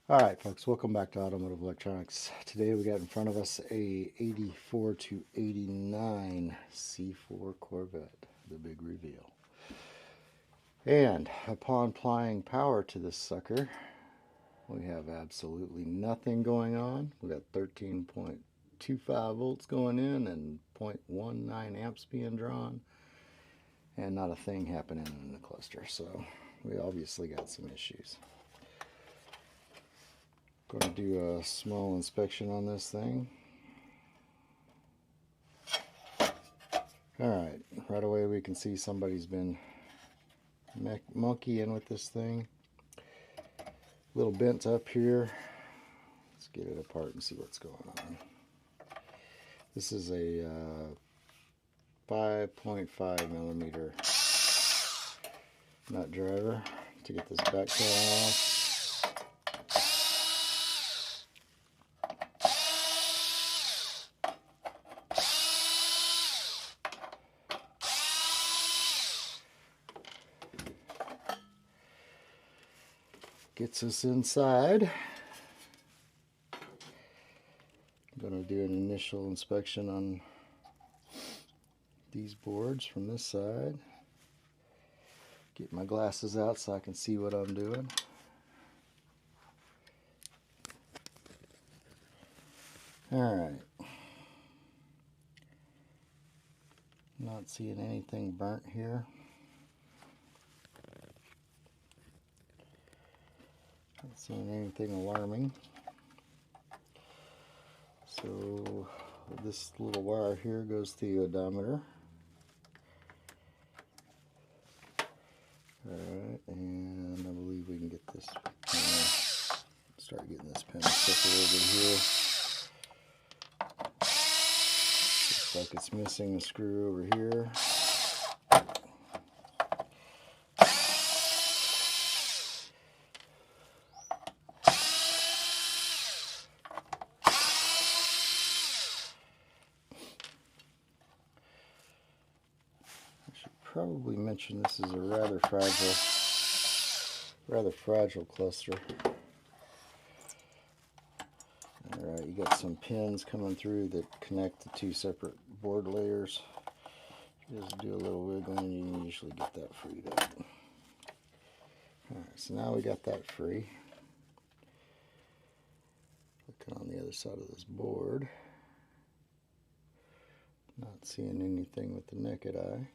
Alright folks, welcome back to Automotive Electronics. Today we got in front of us a 84 to 89 C4 Corvette, the big reveal. And upon applying power to this sucker, we have absolutely nothing going on. We got 13.25 volts going in and 0.19 amps being drawn, and not a thing happening in the cluster. So we obviously got some issues. Going to do a small inspection on this thing. Alright, right away we can see somebody's been monkeying with this thing. A little bent up here. Let's get it apart and see what's going on. This is a 5.5 millimeter nut driver to get this back tail off. Gets us inside. I'm going to do an initial inspection on these boards from this side. Get my glasses out so I can see what I'm doing. Alright. Not seeing anything burnt here. Not seeing anything alarming. So this little wire here goes to the odometer. Alright, and I believe we can get this start getting this pin stuck a little bit here. Looks like it's missing a screw over here. Probably mention this is a rather fragile cluster. Alright, you got some pins coming through that connect the two separate board layers. Just do a little wiggling, you can usually get that freed up. Alright, so now we got that free. Looking on the other side of this board. Not seeing anything with the naked eye.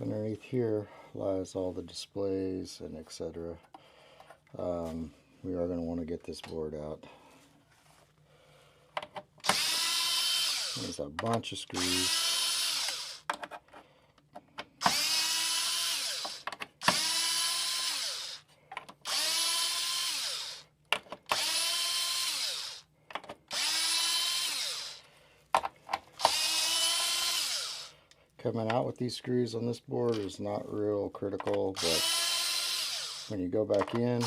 Underneath here lies all the displays and etc. We are going to want to get this board out. There's a bunch of screws. Coming out with these screws on this board is not real critical, but when you go back in,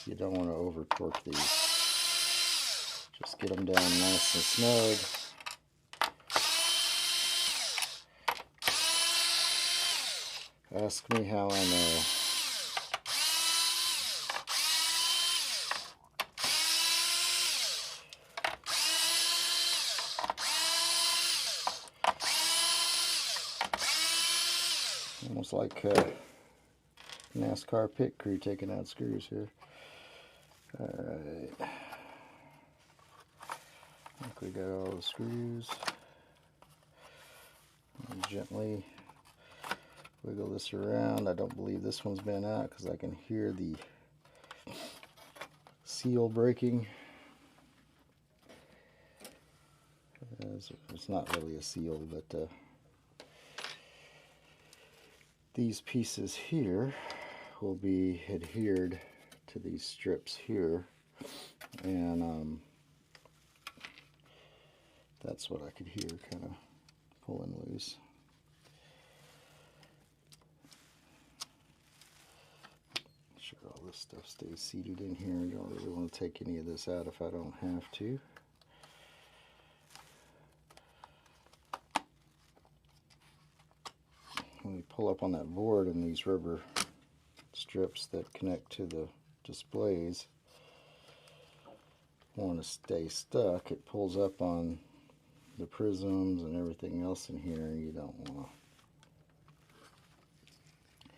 you don't want to over torque these. Just get them down nice and snug. Ask me how I know. Almost like NASCAR pit crew taking out screws here. Alright. I think we got all the screws. And gently wiggle this around. I don't believe this one's been out because I can hear the seal breaking. It's not really a seal, but these pieces here will be adhered to these strips here, and that's what I could hear kind of pulling loose. Make sure all this stuff stays seated in here. I don't really want to take any of this out if I don't have to. When we pull up on that board and these rubber strips that connect to the displays want to stay stuck, it pulls up on the prisms and everything else in here, and you don't want to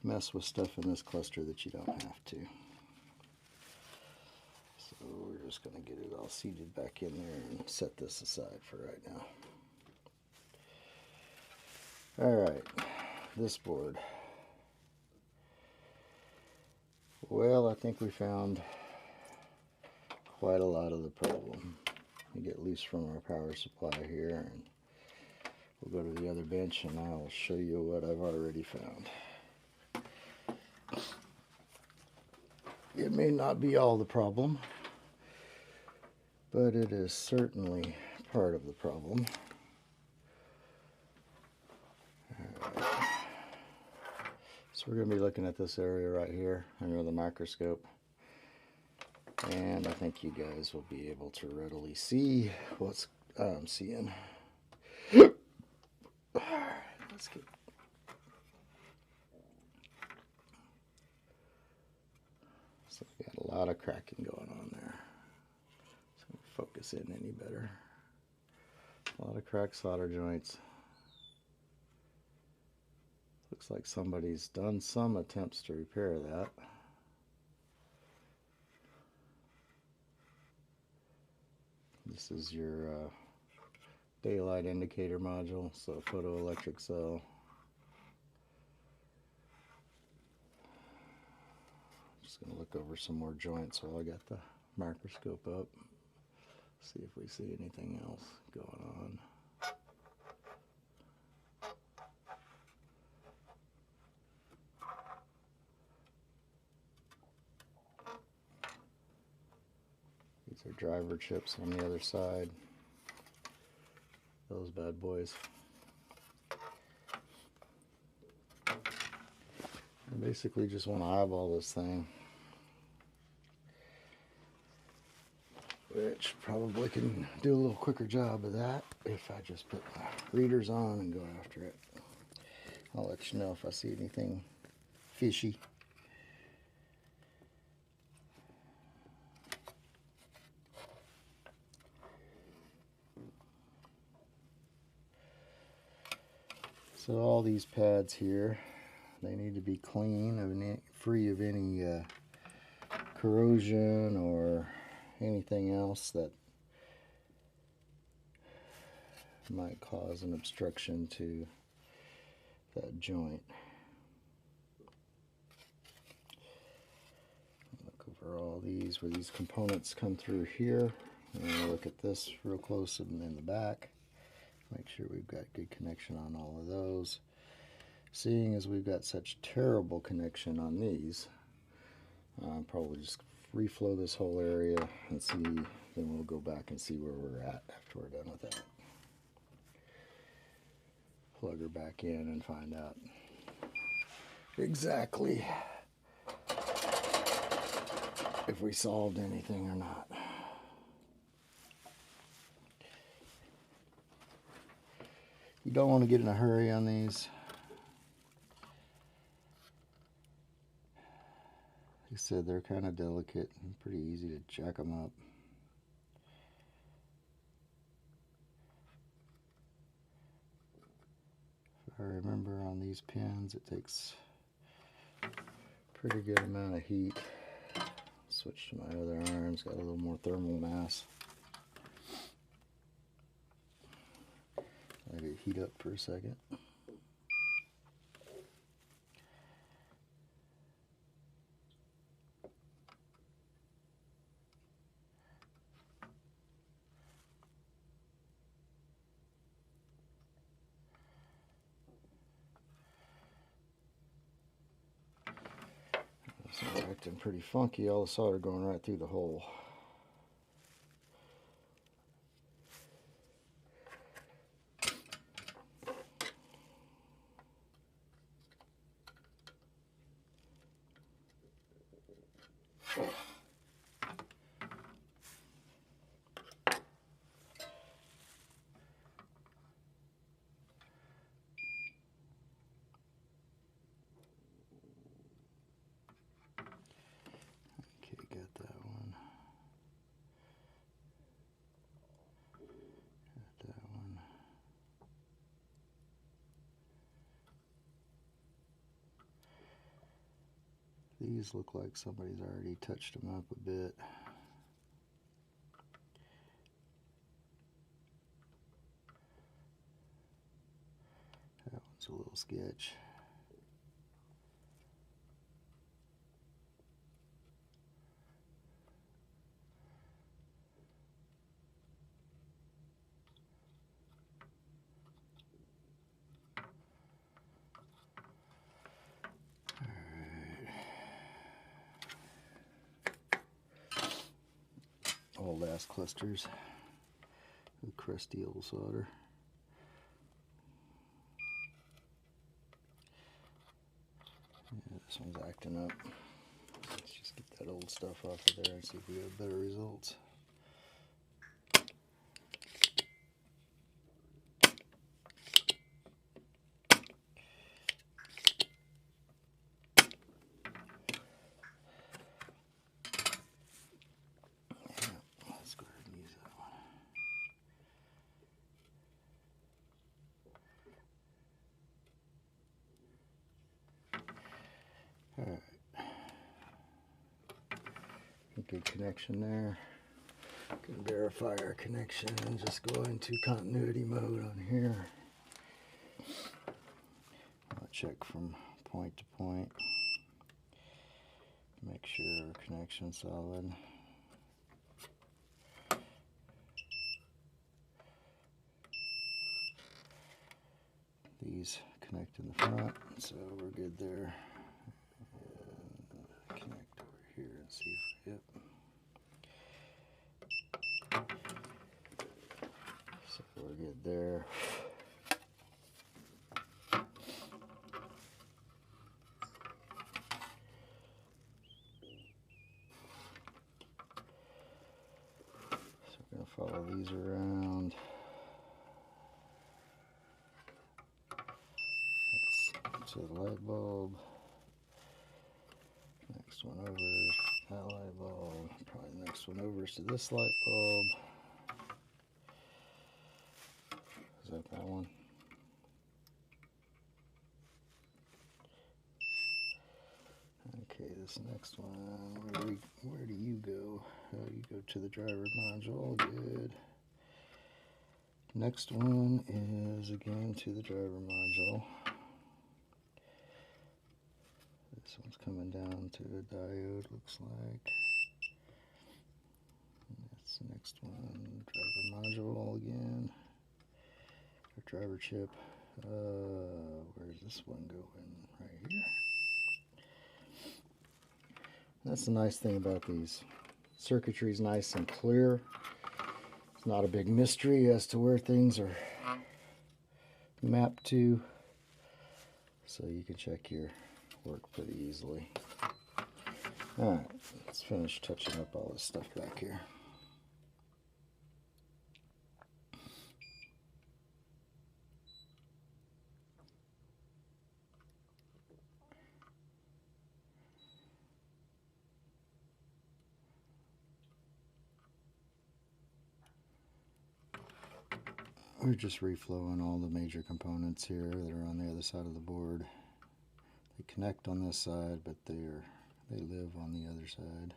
mess with stuff in this cluster that you don't have to. So we're just going to get it all seated back in there and set this aside for right now. Alright, this board. Well, I think we found quite a lot of the problem. We get loose from our power supply here, and we'll go to the other bench and I'll show you what I've already found. It may not be all the problem, but it is certainly part of the problem. Alright. So we're going to be looking at this area right here under the microscope, and I think you guys will be able to readily see what I'm seeing. Let's get so we got a lot of cracking going on there. So focus in any better. A lot of cracked solder joints. Looks like somebody's done some attempts to repair that. This is your daylight indicator module, so photoelectric cell. Just going to look over some more joints while I got the microscope up. See if we see anything else going on. These are driver chips on the other side. Those bad boys. I basically just want to eyeball this thing, which probably can do a little quicker job of that if I just put my readers on and go after it. I'll let you know if I see anything fishy. So all these pads here, they need to be clean, free of any corrosion or anything else that might cause an obstruction to that joint. Look over all these, where these components come through here. And look at this real close in the back. Make sure we've got good connection on all of those. Seeing as we've got such terrible connection on these, probably just reflow this whole area and see, then we'll go back and see where we're at after we're done with that. Plug her back in and find out exactly if we solved anything or not. You don't want to get in a hurry on these. Like I said, they're kind of delicate and pretty easy to jack them up. If I remember on these pins, it takes a pretty good amount of heat. Switch to my other arm, it's got a little more thermal mass. Let it heat up for a second. It's acting pretty funky, all the solder going right through the hole. These look like somebody's already touched them up a bit. That one's a little sketch. Old ass clusters with crusty old solder. Yeah, this one's acting up. Let's just get that old stuff off of there and see if we have better results. Alright, good connection there. Can verify our connection and just go into continuity mode on here. I'll check from point to point. Make sure our connection's solid. These connect in the front, so we're good there. And connect over here and see if, yep. So we're good there. So we're going to follow these around. To the light bulb. Next one over is that light bulb. Probably the next one over is to this light bulb. Is that one? Okay, this next one, where do you go? Oh, you go to the driver module, good. Next one is again to the driver module. This one's coming down to a diode, looks like. And that's the next one, driver module again. Or driver chip. Where's this one going? Right here. That's the nice thing about these. Circuitry is nice and clear. It's not a big mystery as to where things are mapped to. So you can check your work pretty easily. Alright, let's finish touching up all this stuff back here. We're just reflowing all the major components here that are on the other side of the board. They connect on this side, but they live on the other side.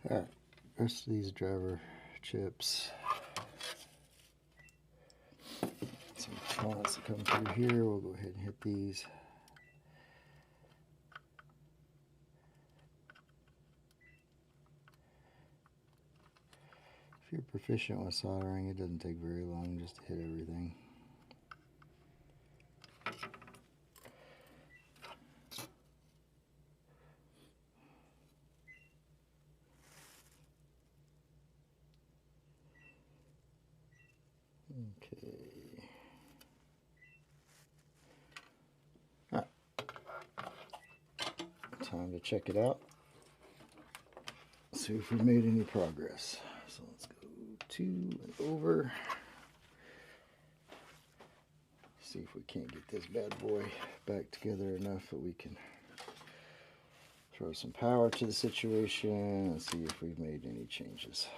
Alright, rest of these driver chips. Some components that come through here, we'll go ahead and hit these. If you're proficient with soldering, it doesn't take very long just to hit everything. Okay. All right. Time to check it out. See if we made any progress. So let's go to and over. See if we can't get this bad boy back together enough that we can throw some power to the situation and see if we've made any changes.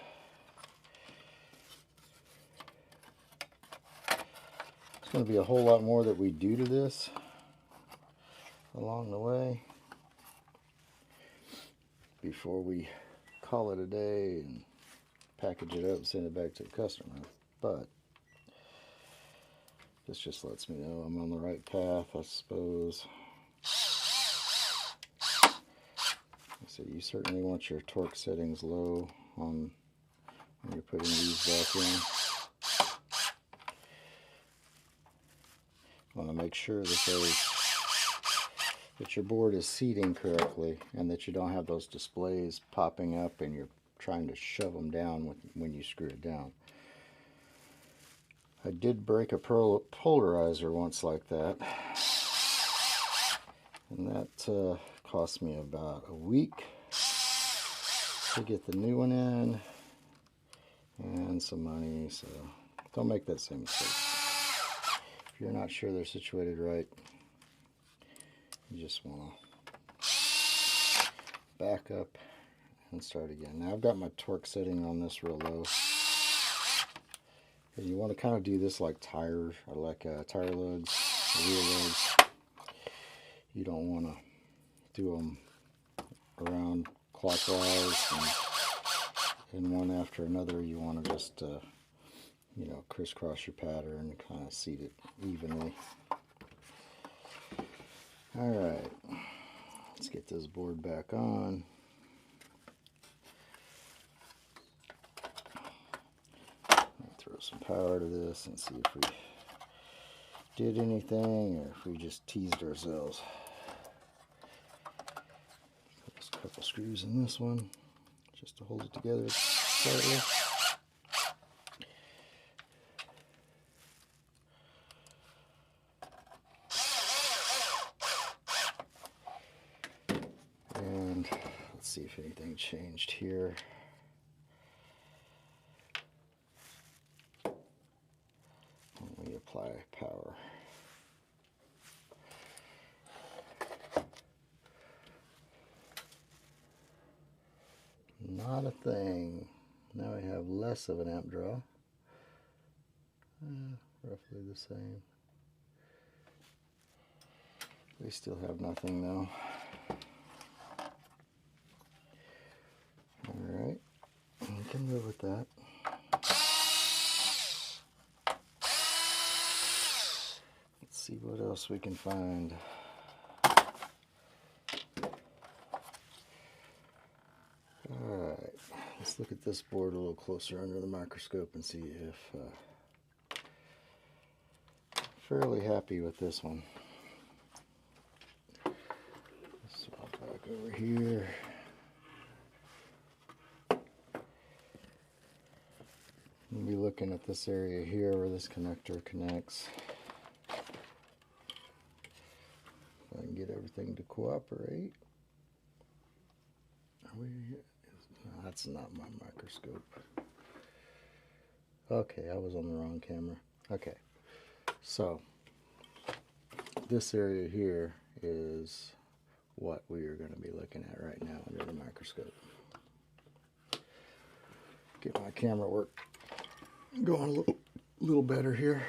There's going to be a whole lot more that we do to this along the way before we call it a day and package it up and send it back to the customer. But this just lets me know I'm on the right path, I suppose. So you certainly want your torque settings low on when you're putting these back in. You want to make sure that your board is seating correctly and that you don't have those displays popping up and you're trying to shove them down when you screw it down. I did break a polarizer once like that, and that cost me about a week to get the new one in and some money, so don't make that same mistake. If you're not sure they're situated right, you just want to back up and start again. Now I've got my torque setting on this real low. And you want to kind of do this like tire lugs, wheel lugs. You don't want to do them around clockwise and one after another. You want to just you know, crisscross your pattern and kind of seat it evenly. All right, let's get this board back on. Throw some power to this and see if we did anything or if we just teased ourselves. There's a couple screws in this one just to hold it together slightly. And let's see if anything changed here. When we apply power. Not a thing. Now we have less of an amp draw. Roughly the same. We still have nothing though. Alright, we can live with that. Let's see what else we can find. Alright, let's look at this board a little closer under the microscope and see if fairly happy with this one. Swap back over here. We'll be looking at this area here where this connector connects. If I can get everything to cooperate. No, that's not my microscope. Okay, I was on the wrong camera. Okay, so this area here is what we are going to be looking at right now under the microscope. Get my camera work going a little better here.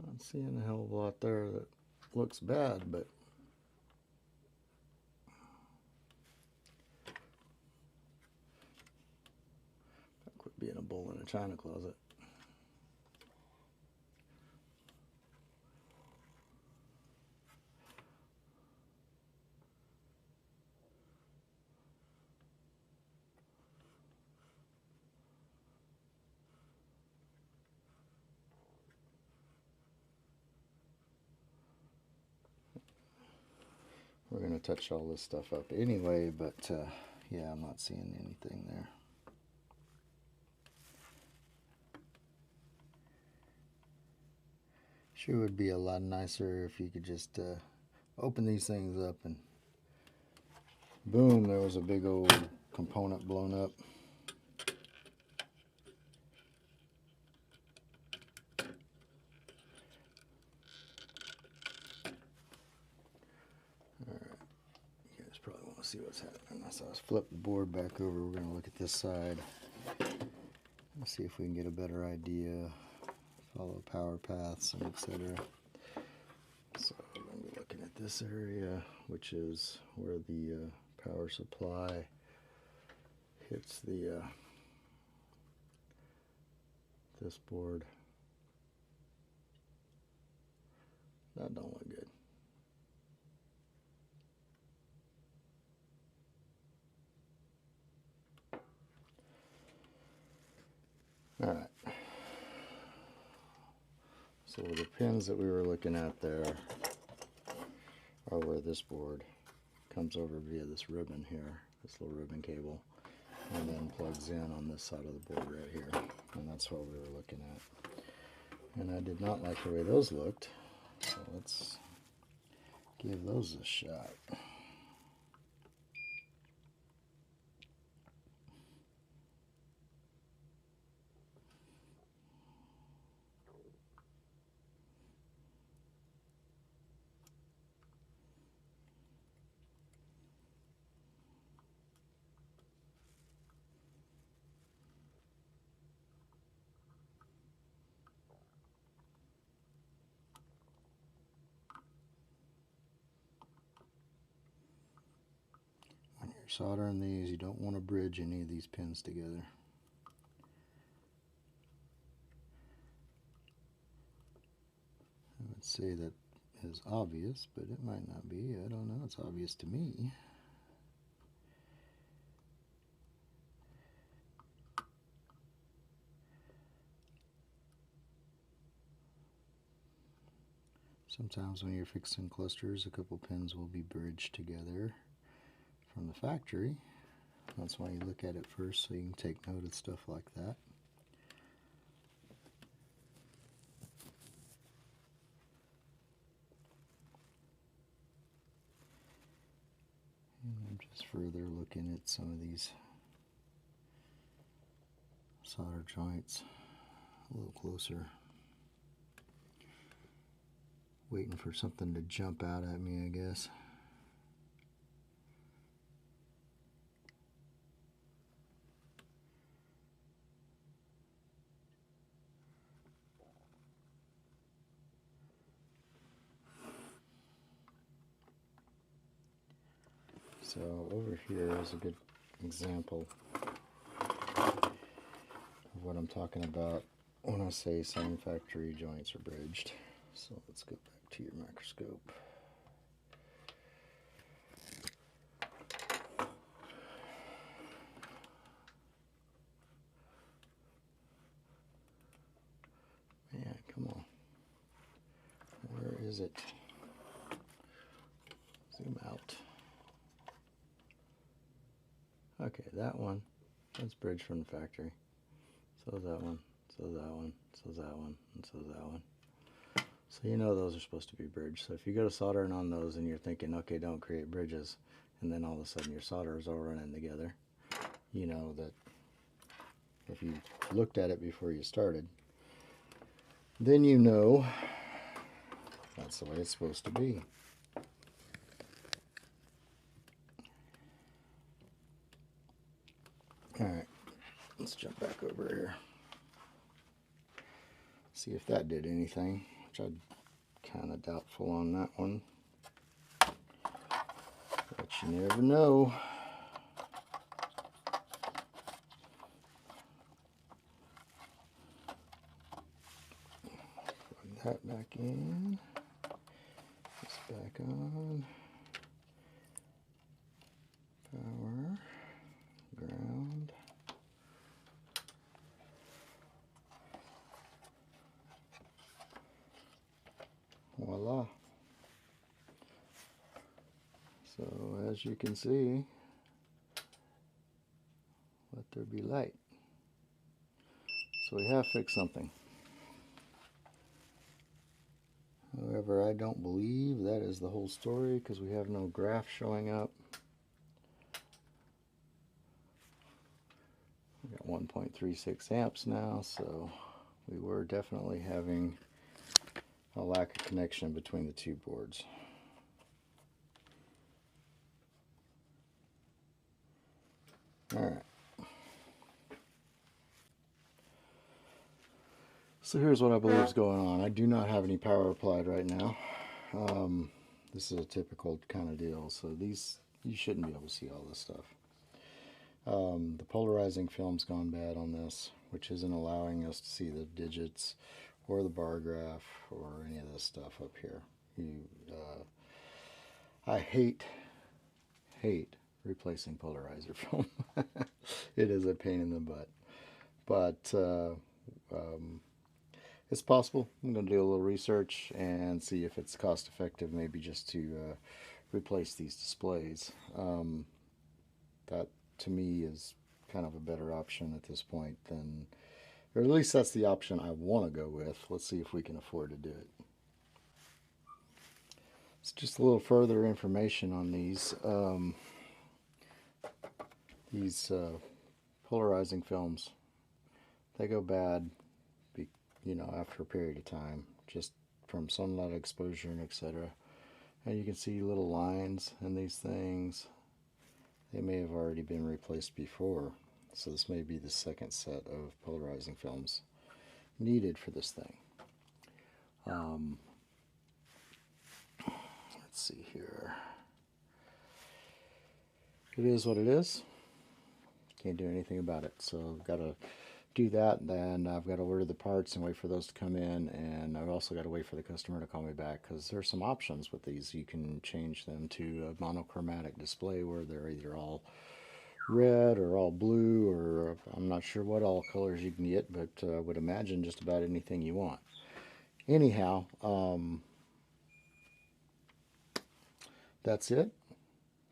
I'm seeing a hell of a lot there that looks bad, but that quit being a bull in a china closet. we're going to touch all this stuff up anyway, but yeah, I'm not seeing anything there. Sure would be a lot nicer if you could just open these things up and boom, there was a big old component blown up. Alright, you guys probably want to see what's happening. So let's flip the board back over. We're going to look at this side. Let's see if we can get a better idea. Follow power paths and etc. So we're going to be looking at this area, which is where the power supply hits the this board. That don't look good. All right. So the pins that we were looking at there are where this board comes over via this ribbon here, this little ribbon cable, and then plugs in on this side of the board right here. And that's what we were looking at. And I did not like the way those looked, so let's give those a shot. Soldering these, you don't want to bridge any of these pins together. I would say that is obvious, but it might not be. I don't know. It's obvious to me. Sometimes when you're fixing clusters, a couple pins will be bridged together from the factory. That's why you look at it first, so you can take note of stuff like that. And I'm just further looking at some of these solder joints a little closer. Waiting for something to jump out at me, I guess. So over here is a good example of what I'm talking about when I say some factory joints are bridged. So let's go back to your microscope. Man, come on. Where is it? Zoom out. Okay, that one, that's bridged from the factory. So is that one, so is that one, so is that one, and so is that one. So you know those are supposed to be bridged. So if you go to soldering on those and you're thinking, okay, don't create bridges, and then all of a sudden your solder is all running together, you know that if you looked at it before you started, then you know that's the way it's supposed to be. Alright, let's jump back over here. See if that did anything, which I'm kind of doubtful on that one. But you never know. Plug that back in. This back on. Power. Ground. Voila. as you can see, let there be light. So we have fixed something. However, I don't believe that is the whole story because we have no graph showing up. We got 1.36 amps now, so we were definitely having a lack of connection between the two boards. Alright. So here's what I believe is going on. I do not have any power applied right now. This is a typical kind of deal. So these, you shouldn't be able to see all this stuff. The polarizing film's gone bad on this, which isn't allowing us to see the digits or the bar graph or any of this stuff up here. I hate replacing polarizer film. It is a pain in the butt. But it's possible. I'm going to do a little research and see if it's cost effective, maybe just to replace these displays. That to me is kind of a better option at this point than, or at least that's the option I want to go with. Let's see if we can afford to do it. It's just a little further information on these polarizing films. They go bad, you know, after a period of time, just from sunlight exposure and etc. And you can see little lines in these things. They may have already been replaced before, so this may be the second set of polarizing films needed for this thing. Let's see here. It is what it is. Can't do anything about it, so I've got to do that, and then I've got to order the parts and wait for those to come in, and I've also got to wait for the customer to call me back, because there's some options with these. You can change them to a monochromatic display where they're either all red or all blue, or I'm not sure what all colors you can get, but I would imagine just about anything you want. Anyhow, that's it.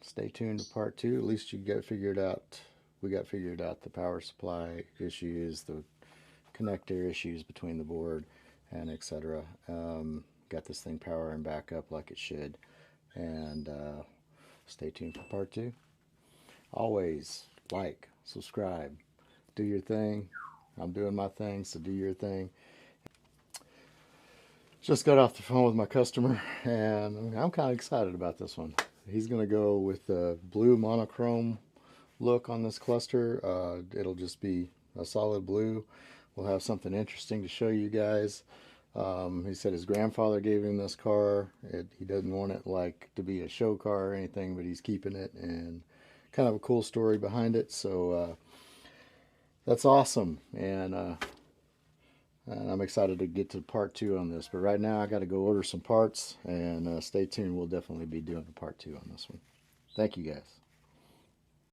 Stay tuned to part 2. At least you got figured out. We got figured out the power supply issues, the connector issues between the board, and etc. Got this thing powering back up like it should. And stay tuned for part 2. Always like, subscribe, do your thing. I'm doing my thing, so do your thing. Just got off the phone with my customer, and I'm kind of excited about this one. He's going to go with the blue monochrome look on this cluster. It'll just be a solid blue. We'll have something interesting to show you guys. He said his grandfather gave him this car. He doesn't want it like to be a show car or anything, but he's keeping it, and kind of a cool story behind it. So that's awesome, and I'm excited to get to part 2 on this. But right now I got to go order some parts, and stay tuned. We'll definitely be doing a part 2 on this one. Thank you guys.